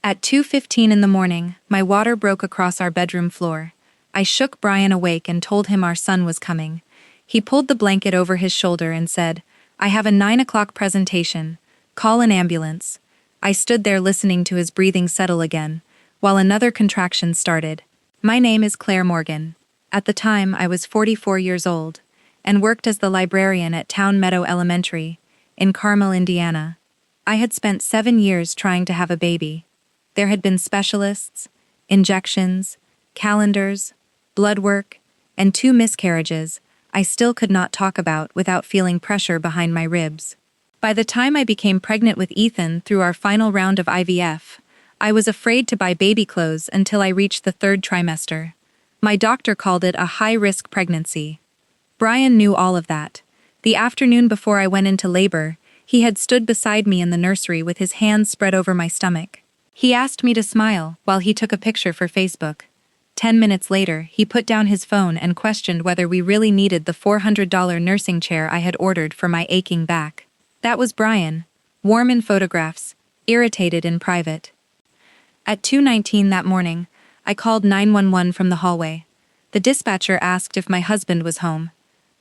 At 2:15 in the morning, my water broke across our bedroom floor. I shook Brian awake and told him our son was coming. He pulled the blanket over his shoulder and said, "I have a 9 o'clock presentation. Call an ambulance." I stood there listening to his breathing settle again, while another contraction started. My name is Claire Morgan. At the time, I was 44 years old, and worked as the librarian at Town Meadow Elementary, in Carmel, Indiana. I had spent 7 years trying to have a baby. There had been specialists, injections, calendars, blood work, and 2 miscarriages I still could not talk about without feeling pressure behind my ribs. By the time I became pregnant with Ethan through our final round of IVF, I was afraid to buy baby clothes until I reached the 3rd trimester. My doctor called it a high-risk pregnancy. Brian knew all of that. The afternoon before I went into labor, he had stood beside me in the nursery with his hands spread over my stomach. He asked me to smile while he took a picture for Facebook. 10 minutes later, he put down his phone and questioned whether we really needed the $400 nursing chair I had ordered for my aching back. That was Brian, warm in photographs, irritated in private. At 2:19 that morning, I called 911 from the hallway. The dispatcher asked if my husband was home.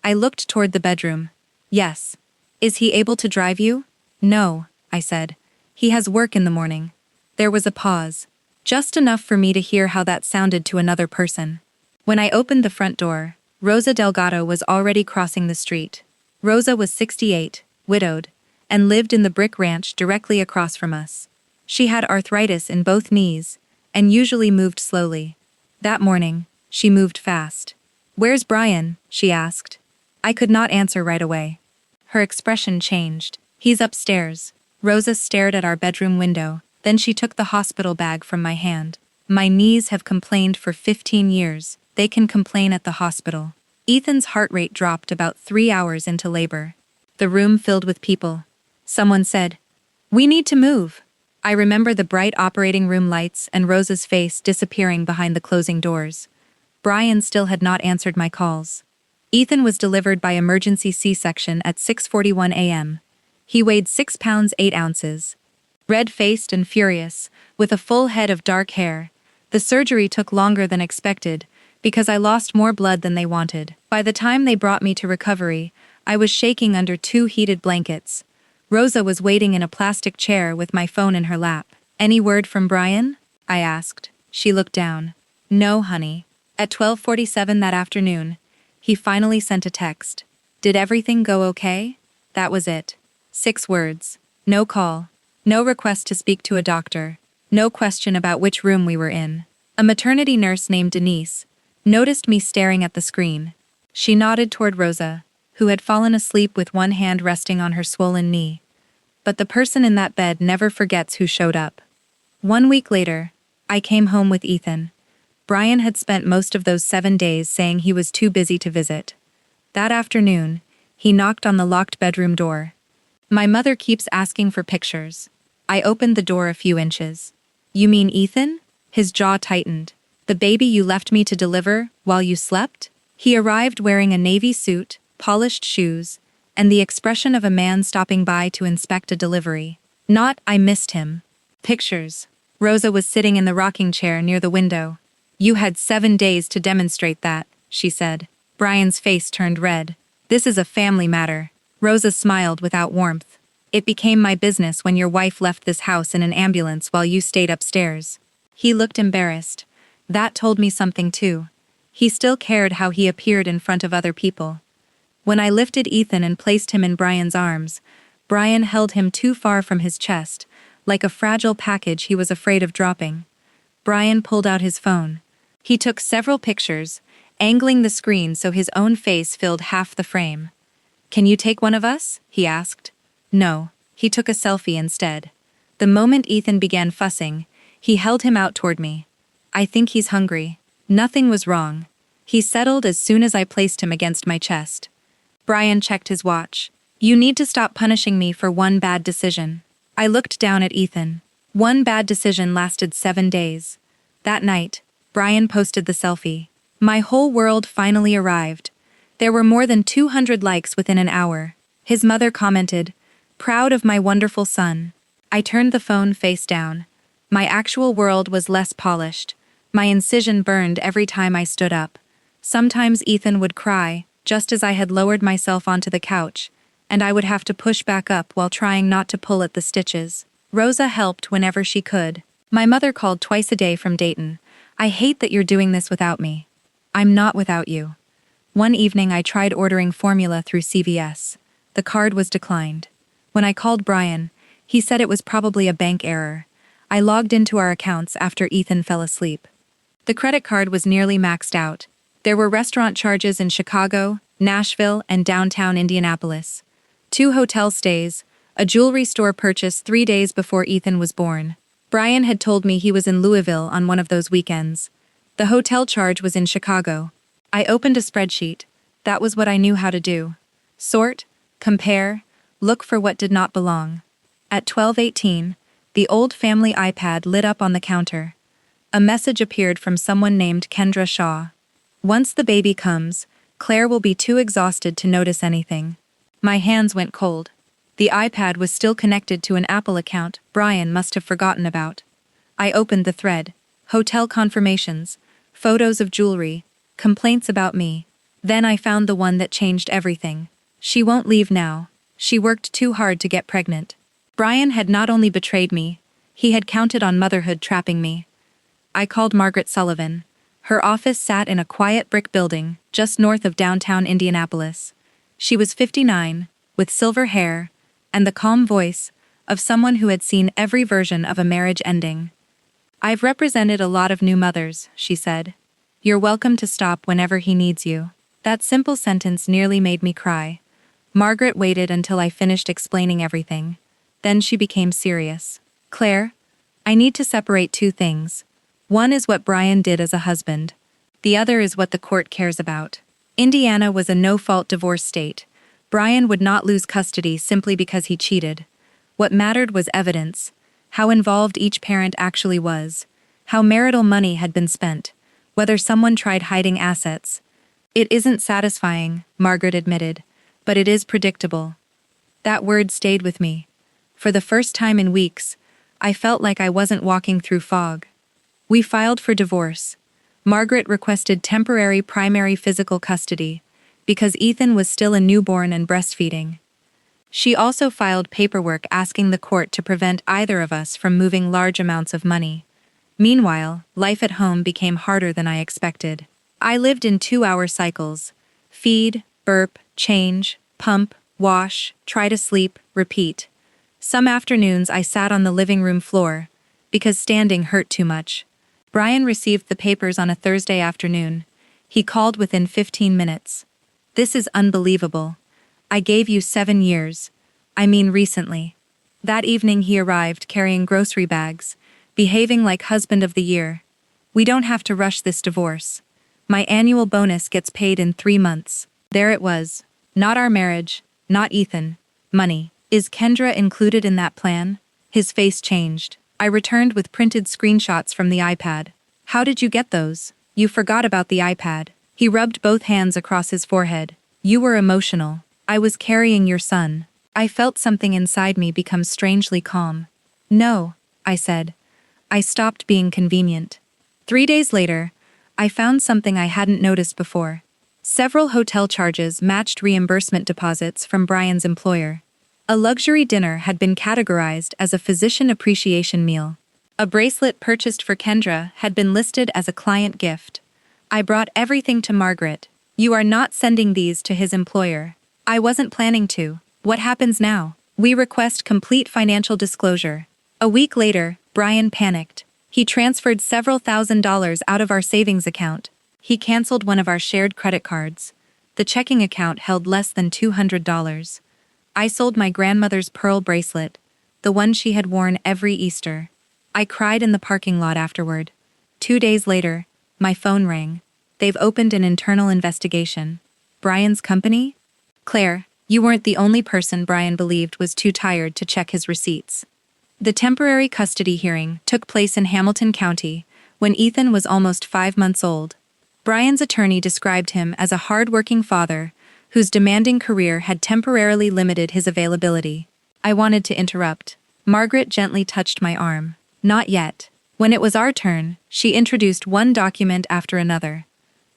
I looked toward the bedroom. "Yes." "Is he able to drive you?" "No," I said. "He has work in the morning." There was a pause. Just enough for me to hear how that sounded to another person. When I opened the front door, Rosa Delgado was already crossing the street. Rosa was 68, widowed, and lived in the brick ranch directly across from us. She had arthritis in both knees, and usually moved slowly. That morning, she moved fast. "Where's Brian?" she asked. I could not answer right away. Her expression changed. "He's upstairs." Rosa stared at our bedroom window, then she took the hospital bag from my hand. "My knees have complained for 15 years. They can complain at the hospital." Ethan's heart rate dropped about 3 hours into labor. The room filled with people. Someone said, "We need to move." I remember the bright operating room lights and Rosa's face disappearing behind the closing doors. Brian still had not answered my calls. Ethan was delivered by emergency C-section at 6:41 a.m. He weighed 6 pounds 8 ounces. Red-faced and furious, with a full head of dark hair. The surgery took longer than expected, because I lost more blood than they wanted. By the time they brought me to recovery, I was shaking under 2 heated blankets. Rosa was waiting in a plastic chair with my phone in her lap. "Any word from Brian?" I asked. She looked down. "No, honey." At 12:47 that afternoon, he finally sent a text. "Did everything go okay?" That was it. 6 words. No call. No request to speak to a doctor. No question about which room we were in. A maternity nurse named Denise noticed me staring at the screen. She nodded toward Rosa, who had fallen asleep with one hand resting on her swollen knee. But the person in that bed never forgets who showed up. 1 week later, I came home with Ethan. Brian had spent most of those 7 days saying he was too busy to visit. That afternoon, he knocked on the locked bedroom door. "My mother keeps asking for pictures." I opened the door a few inches. "You mean Ethan?" His jaw tightened. "The baby you left me to deliver while you slept?" He arrived wearing a navy suit, polished shoes, and the expression of a man stopping by to inspect a delivery. Not, "I missed him." Pictures. Rosa was sitting in the rocking chair near the window. "You had 7 days to demonstrate that," she said. Brian's face turned red. "This is a family matter." Rosa smiled without warmth. "It became my business when your wife left this house in an ambulance while you stayed upstairs." He looked embarrassed. That told me something too. He still cared how he appeared in front of other people. When I lifted Ethan and placed him in Brian's arms, Brian held him too far from his chest, like a fragile package he was afraid of dropping. Brian pulled out his phone. He took several pictures, angling the screen so his own face filled half the frame. "Can you take one of us?" he asked. No, he took a selfie instead. The moment Ethan began fussing, he held him out toward me. "I think he's hungry." Nothing was wrong. He settled as soon as I placed him against my chest. Brian checked his watch. "You need to stop punishing me for one bad decision." I looked down at Ethan. One bad decision lasted 7 days. That night, Brian posted the selfie. My whole world finally arrived. There were more than 200 likes within an hour. His mother commented, "Proud of my wonderful son." I turned the phone face down. My actual world was less polished. My incision burned every time I stood up. Sometimes Ethan would cry, just as I had lowered myself onto the couch, and I would have to push back up while trying not to pull at the stitches. Rosa helped whenever she could. My mother called twice a day from Dayton. "I hate that you're doing this without me." "I'm not without you." One evening I tried ordering formula through CVS. The card was declined. When I called Brian, he said it was probably a bank error. I logged into our accounts after Ethan fell asleep. The credit card was nearly maxed out. There were restaurant charges in Chicago, Nashville, and downtown Indianapolis. 2 hotel stays, a jewelry store purchase 3 days before Ethan was born. Brian had told me he was in Louisville on one of those weekends. The hotel charge was in Chicago. I opened a spreadsheet. That was what I knew how to do. Sort, compare, look for what did not belong. At 12:18, the old family iPad lit up on the counter. A message appeared from someone named Kendra Shaw. "Once the baby comes, Claire will be too exhausted to notice anything." My hands went cold. The iPad was still connected to an Apple account Brian must have forgotten about. I opened the thread. Hotel confirmations, photos of jewelry, complaints about me. Then I found the one that changed everything. "She won't leave now. She worked too hard to get pregnant." Brian had not only betrayed me, he had counted on motherhood trapping me. I called Margaret Sullivan. Her office sat in a quiet brick building just north of downtown Indianapolis. She was 59, with silver hair, and the calm voice of someone who had seen every version of a marriage ending. "I've represented a lot of new mothers," she said. "You're welcome to stop whenever he needs you." That simple sentence nearly made me cry. Margaret waited until I finished explaining everything. Then she became serious. "Claire, I need to separate 2 things. One is what Brian did as a husband. The other is what the court cares about." Indiana was a no-fault divorce state. Brian would not lose custody simply because he cheated. What mattered was evidence, how involved each parent actually was, how marital money had been spent, whether someone tried hiding assets. "It isn't satisfying," Margaret admitted, "but it is predictable." That word stayed with me. For the first time in weeks, I felt like I wasn't walking through fog. We filed for divorce. Margaret requested temporary primary physical custody, because Ethan was still a newborn and breastfeeding. She also filed paperwork asking the court to prevent either of us from moving large amounts of money. Meanwhile, life at home became harder than I expected. I lived in 2-hour cycles. Feed, burp, change, pump, wash, try to sleep, repeat. Some afternoons I sat on the living room floor, because standing hurt too much. Brian received the papers on a Thursday afternoon. He called within 15 minutes. "This is unbelievable. I gave you 7 years. I mean recently." That evening he arrived carrying grocery bags, behaving like husband of the year. "We don't have to rush this divorce. My annual bonus gets paid in 3 months." There it was. Not our marriage, not Ethan. Money. "Is Kendra included in that plan?" His face changed. I returned with printed screenshots from the iPad. "How did you get those?" "You forgot about the iPad." He rubbed both hands across his forehead. "You were emotional. I was carrying your son." I felt something inside me become strangely calm. "No," I said. I stopped being convenient. 3 days later, I found something I hadn't noticed before. Several hotel charges matched reimbursement deposits from Brian's employer. A luxury dinner had been categorized as a physician appreciation meal. A bracelet purchased for Kendra had been listed as a client gift. I brought everything to Margaret. "You are not sending these to his employer." "I wasn't planning to." "What happens now?" "We request complete financial disclosure." A week later, Brian panicked. He transferred several $1,000s out of our savings account. He canceled one of our shared credit cards. The checking account held less than $200. I sold my grandmother's pearl bracelet, the one she had worn every Easter. I cried in the parking lot afterward. 2 days later, my phone rang. "They've opened an internal investigation." "Brian's company?" "Claire, you weren't the only person Brian believed was too tired to check his receipts." The temporary custody hearing took place in Hamilton County when Ethan was almost 5 months old. Brian's attorney described him as a hard-working father whose demanding career had temporarily limited his availability. I wanted to interrupt. Margaret gently touched my arm. Not yet. When it was our turn, she introduced one document after another.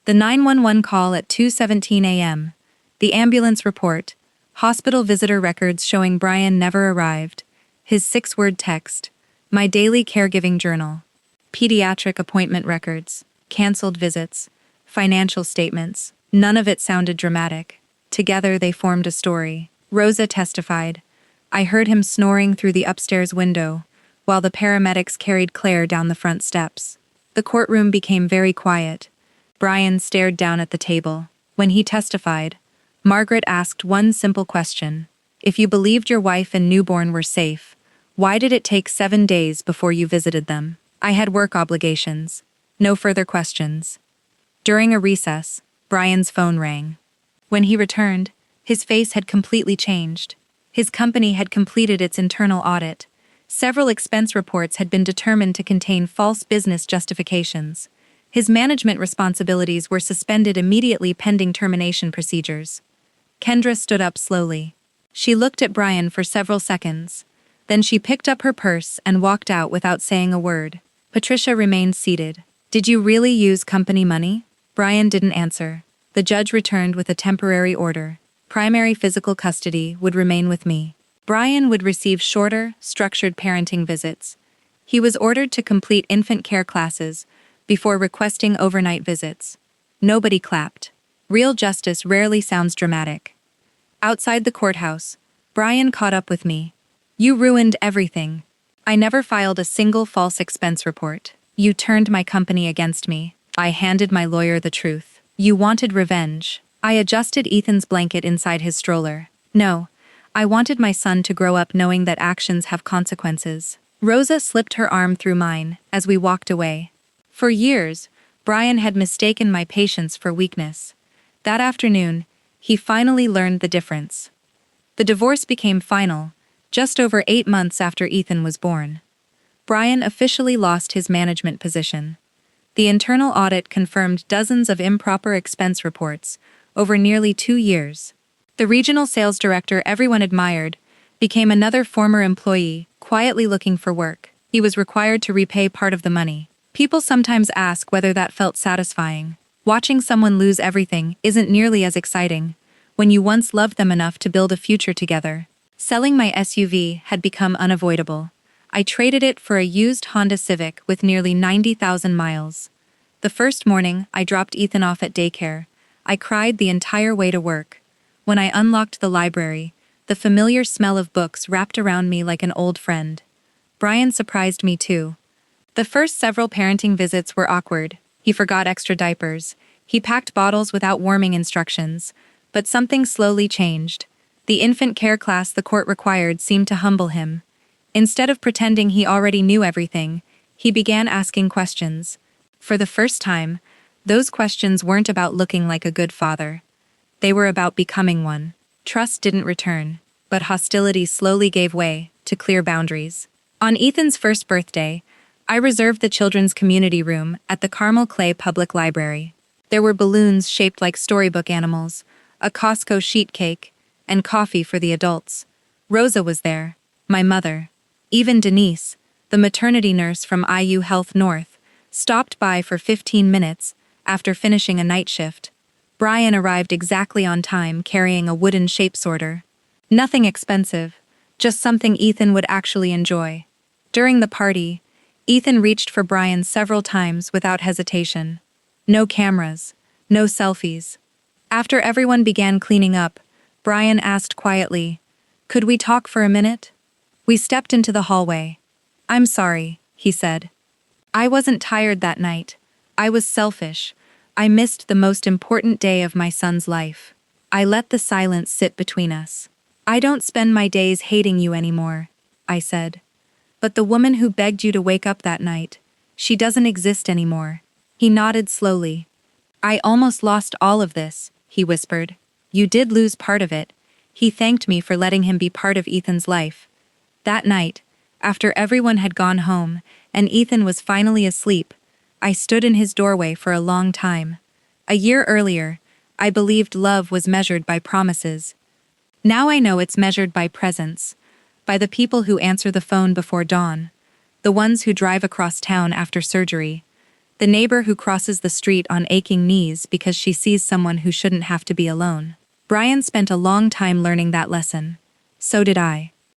The 911 call at 2:17 a.m., the ambulance report, hospital visitor records showing Brian never arrived, his 6-word text, my daily caregiving journal, pediatric appointment records, canceled visits, financial statements. None of it sounded dramatic. Together they formed a story. Rosa testified. I heard him snoring through the upstairs window, while the paramedics carried Claire down the front steps. The courtroom became very quiet. Brian stared down at the table. When he testified, Margaret asked one simple question. If you believed your wife and newborn were safe, why did it take 7 days before you visited them? I had work obligations. No further questions. During a recess, Brian's phone rang. When he returned, his face had completely changed. His company had completed its internal audit. Several expense reports had been determined to contain false business justifications. His management responsibilities were suspended immediately pending termination procedures. Kendra stood up slowly. She looked at Brian for several seconds. Then she picked up her purse and walked out without saying a word. Patricia remained seated. Did you really use company money? Brian didn't answer. The judge returned with a temporary order. Primary physical custody would remain with me. Brian would receive shorter, structured parenting visits. He was ordered to complete infant care classes before requesting overnight visits. Nobody clapped. Real justice rarely sounds dramatic. Outside the courthouse, Brian caught up with me. You ruined everything. I never filed a single false expense report. You turned my company against me. I handed my lawyer the truth. You wanted revenge. I adjusted Ethan's blanket inside his stroller. No, I wanted my son to grow up knowing that actions have consequences. Rosa slipped her arm through mine as we walked away. For years, Brian had mistaken my patience for weakness. That afternoon, he finally learned the difference. The divorce became final, just over 8 months after Ethan was born. Brian officially lost his management position. The internal audit confirmed dozens of improper expense reports over nearly 2 years. The regional sales director everyone admired became another former employee, quietly looking for work. He was required to repay part of the money. People sometimes ask whether that felt satisfying. Watching someone lose everything isn't nearly as exciting when you once loved them enough to build a future together. Selling my SUV had become unavoidable. I traded it for a used Honda Civic with nearly 90,000 miles. The first morning, I dropped Ethan off at daycare. I cried the entire way to work. When I unlocked the library, the familiar smell of books wrapped around me like an old friend. Brian surprised me too. The first several parenting visits were awkward. He forgot extra diapers. He packed bottles without warming instructions. But something slowly changed. The infant care class the court required seemed to humble him. Instead of pretending he already knew everything, he began asking questions. For the first time, those questions weren't about looking like a good father. They were about becoming one. Trust didn't return, but hostility slowly gave way to clear boundaries. On Ethan's first birthday, I reserved the children's community room at the Carmel Clay Public Library. There were balloons shaped like storybook animals, a Costco sheet cake, and coffee for the adults. Rosa was there, my mother. Even Denise, the maternity nurse from IU Health North, stopped by for 15 minutes after finishing a night shift. Brian arrived exactly on time carrying a wooden shape sorter. Nothing expensive, just something Ethan would actually enjoy. During the party, Ethan reached for Brian several times without hesitation. No cameras, no selfies. After everyone began cleaning up, Brian asked quietly, "Could we talk for a minute?" We stepped into the hallway. "I'm sorry," he said. "I wasn't tired that night. I was selfish. I missed the most important day of my son's life. I let the silence sit between us. I don't spend my days hating you anymore," I said. "But the woman who begged you to wake up that night, she doesn't exist anymore." He nodded slowly. "I almost lost all of this," he whispered. "You did lose part of it." He thanked me for letting him be part of Ethan's life. That night, after everyone had gone home and Ethan was finally asleep, I stood in his doorway for a long time. A year earlier, I believed love was measured by promises. Now I know it's measured by presence, by the people who answer the phone before dawn, the ones who drive across town after surgery, the neighbor who crosses the street on aching knees because she sees someone who shouldn't have to be alone. Brian spent a long time learning that lesson. So did I.